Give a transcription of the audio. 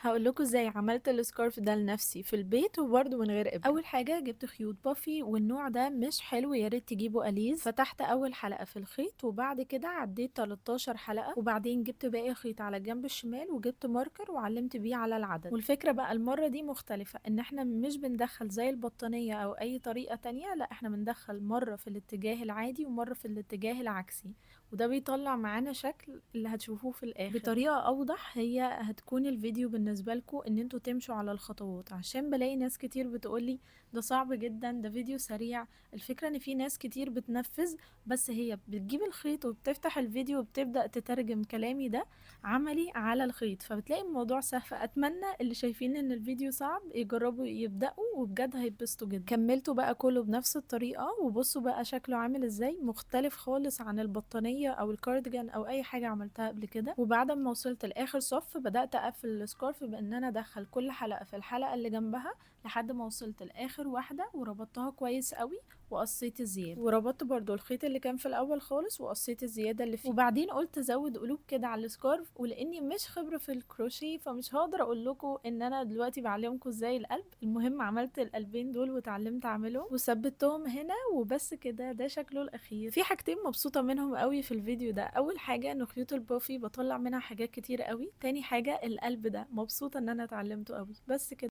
هقول لكم ازاي عملت السكارف ده لنفسي في البيت وبرده من غير ابره. اول حاجه جبت خيوط بافي، والنوع ده مش حلو، يا ريت تجيبوا اليز. فتحت اول حلقه في الخيط وبعد كده عديت 13 حلقه، وبعدين جبت باقي الخيط على الجنب الشمال وجبت ماركر وعلمت بيه على العدد. والفكره بقى المره دي مختلفه، ان احنا مش بندخل زي البطانيه او اي طريقه تانية، لا احنا بندخل مره في الاتجاه العادي ومره في الاتجاه العكسي، وده بيطلع معانا شكل اللي هتشوفوه في الاخر بطريقه اوضح. هي هتكون الفيديو بالنسبه لكم ان انتوا تمشوا على الخطوات، عشان بلاقي ناس كتير بتقولي ده صعب جدا، ده فيديو سريع. الفكره ان في ناس كتير بتنفذ، بس هي بتجيب الخيط وبتفتح الفيديو وبتبدا تترجم كلامي ده عملي على الخيط، فبتلاقي الموضوع سهل. فاتمنى اللي شايفين ان الفيديو صعب يجربوا يبداوا، وبجد هيتبسطوا جدا. كملته بقى كله بنفس الطريقه، وبصوا بقى شكله عامل ازاي، مختلف خالص عن البطانيه او الكارديجان او اي حاجه عملتها قبل كده. وبعد ما وصلت لاخر صف بدات اقفل السكارف بان انا ادخل كل حلقه في الحلقه اللي جنبها لحد ما وصلت لاخر واحده، وربطتها كويس قوي وقصيت الزياده، وربطت برضو الخيط اللي كان في الاول خالص وقصيت الزياده اللي فيه. وبعدين قلت ازود قلوب كده على السكارف، ولاني مش خبره في الكروشيه فمش هقدر اقول لكم ان انا دلوقتي بعلمكم ازاي القلب. المهم عملت القلبين دول وتعلمت اعملهم وثبتهم هنا وبس كده. ده شكله الاخير. في حاجتين مبسوطه منهم قوي في الفيديو ده، اول حاجه ان خيوط البافي بطلع منها حاجات كتير قوي، تاني حاجه القلب ده مبسوطه ان انا اتعلمته قوي. بس كده.